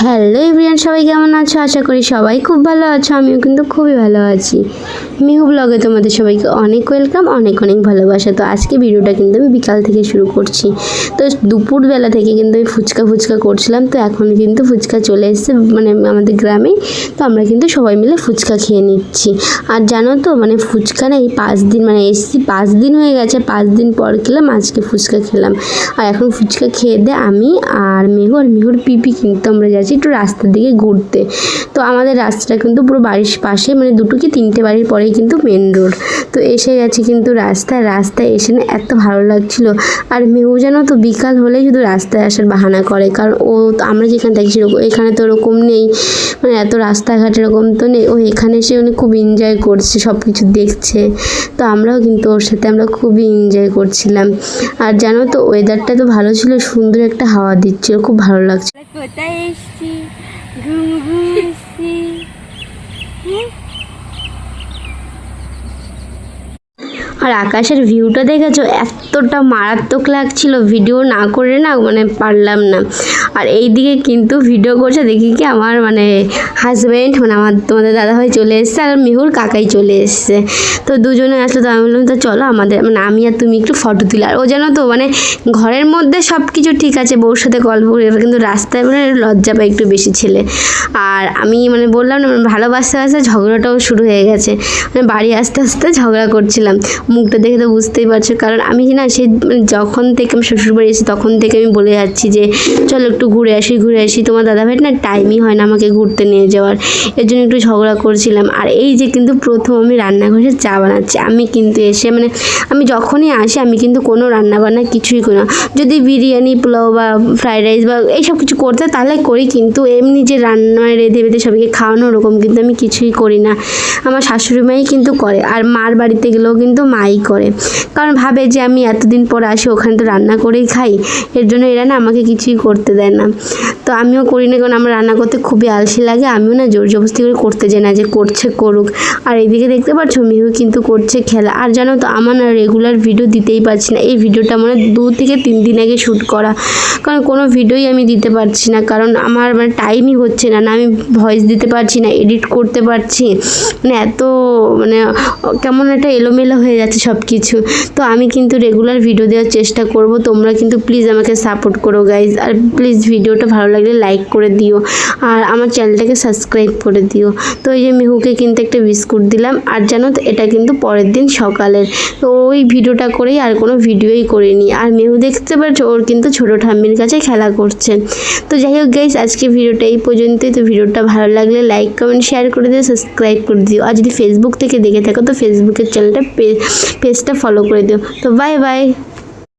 Hello everyone, সবাই কেমন আছো? আশা করি সবাই খুব ভালো আছো। আমিও কিন্তু খুবই ভালো আছি। মিহু ব্লগে তোমাদের সবাইকে অনেক ওয়েলকাম, অনেক অনেক ভালোবাসা। তো আজকে ভিডিওটা কিন্তু আমি বিকাল থেকে শুরু করছি। তো দুপুরবেলা থেকে কিন্তু আমি ফুচকা করছিলাম। তো এখন কিন্তু ফুচকা চলে এসেছে মানে আমাদের গ্রামে। তো আমরা কিন্তু সবাই মিলে ফুচকা খেয়ে নিচ্ছি। আর জানো তো মানে ফুচকা না এই 5 দিন মানে এসছি 5 দিন হয়ে গেছে, 5 দিন পর খেলাম, আজকে ফুচকা খেলাম। আর এখন ফুচকা খেয়ে দিয়ে আমি আর মিহুর পিপি কিন্তু আমরা যাচ্ছি একটু রাস্তার দিকে ঘুরতে। তো আমাদের রাস্তাটা কিন্তু পুরো বাড়ির পাশে, মানে 2 কি 3টে বাড়ির পরেই কিন্তু মেন রোড। তো এসে গেছি কিন্তু রাস্তায় এসে না এত ভালো লাগছিল। আর মেহু জানো তো বিকাল হলেই শুধু রাস্তায় আসার বাহানা করে, কারণ ও আমরা যেখানে থাকি সেরকম এখানে তো ওরকম নেই, মানে এত রাস্তাঘাট এরকম তো নেই। ও এখানে এসে মানে খুব এনজয় করছে, সব কিছু দেখছে। তো আমরাও কিন্তু ওর সাথে আমরা খুবই এনজয় করছিলাম। আর জানো তো ওয়েদারটা তো ভালো ছিল, সুন্দর একটা হাওয়া দিচ্ছিল, খুব ভালো লাগছে। কোথায় এসছি? ঘুরছি। আর আকাশের ভিউটা দেখেছো, এতটা মারাত্মক লাগছিল, ভিডিও না করে না মানে পারলাম না। আর এই দিকে কিন্তু ভিডিও করছে দেখি কি আমার মানে হাজব্যান্ড, মানে আমার তোমাদের দাদাভাই চলে এসছে আর মিহুর কাকাই চলে এসছে। তো দুজনে আসলো। তো আমি বললাম তো চলো আমাদের মানে আমি আর তুমি একটু ফটো তুলি। আর ও জানো তো মানে ঘরের মধ্যে সব কিছু ঠিক আছে, বউর সাথে গল্প করে, কিন্তু রাস্তায় মানে লজ্জা পায় একটু বেশি ছেলে। আর আমি মানে বললাম না ভালোবাসতে ঝগড়াটাও শুরু হয়ে গেছে, মানে বাড়ি আস্তে আস্তে ঝগড়া করছিলাম। মুখটা দেখে তো বুঝতেই পারছো, কারণ আমি না সেই যখন থেকে আমি শ্বশুরবাড়ি এসেছি তখন থেকে আমি বলে যাচ্ছি যে চলো একটু ঘুরে আসি। তোমার দাদাভাই না টাইমই হয় না আমাকে ঘুরতে নিয়ে যাওয়ার, এর জন্য একটু ঝগড়া করছিলাম। আর এই যে কিন্তু প্রথম আমি রান্নাঘরে চা বানাচ্ছি। আমি কিন্তু এসে মানে আমি যখনই আসি আমি কিন্তু কোনো রান্নাবান্না কিছুই করি না। যদি বিরিয়ানি, পোলাও বা ফ্রাইড রাইস বা এইসব কিছু করতে তাহলে করি, কিন্তু এমনি যে রান্না রেঁধে বেঁধে সবাইকে খাওয়ানো ওরকম কিন্তু আমি কিছুই করি না। আমার শাশুড়ি মাই কিন্তু করে, আর মার বাড়িতে গেলেও কিন্তু মাই করে, কারণ ভাবে যে আমি এতদিন পর আসি ওখানে তো রান্না করেই খাই, এর জন্য এরা না আমাকে কিছুই করতে দেয় না। তো আমিও করি না, কারণ আমার রান্না করতে খুবই আলসি লাগে। আমিও না জোর জবরদস্তি করে করতে যাই না, যে করছে করুক। আর এইদিকে দেখতে পাচ্ছ মিহু কিন্তু করছে খেলা। আর জানো তো আমার না রেগুলার ভিডিও দিতেই পারছি না। এই ভিডিওটা মানে 2 থেকে 3 দিন আগে শ্যুট করা, কারণ কোনো ভিডিওই আমি দিতে পারছি না, কারণ আমার মানে টাইমই হচ্ছে না। আমি ভয়েস দিতে পারছি না, এডিট করতে পারছি মানে এত মানে কেমন একটা এলোমেলো হয়ে যাচ্ছে সব কিছু। তো আমি কিন্তু রেগুলার ভিডিও দেওয়ার চেষ্টা করব। তোমরা কিন্তু প্লিজ আমাকে সাপোর্ট করো গাইজ। আর প্লিজ ভিডিওটা ভালো লাগলে লাইক করে দিও, আর আমার চ্যানেলটাকে সাবস্ক্রাইব করে দিও। তো এই যে মিহুকে কিন্তু একটা বিস্কুট দিলাম। আর জানো তো এটা কিন্তু পরের দিন সকালের, তো ওই ভিডিওটা করেই আর কোনো ভিডিওই করিনি। আর মিহু দেখতে পাচ্ছ ওর কিন্তু ছোটো ঠাম্মির কাছে খেলা করছে। তো যাই হোক গাইজ, আজকে ভিডিওটা এই পর্যন্তই। তো ভিডিওটা ভালো লাগলে লাইক কমেন্ট শেয়ার করে দিও, সাবস্ক্রাইব করে দিও। আর যদি ফেসবুক থেকে দেখে থাকো তো ফেসবুকের চ্যানেলটা পেজটা ফলো করে দিও। তো বাই বাই।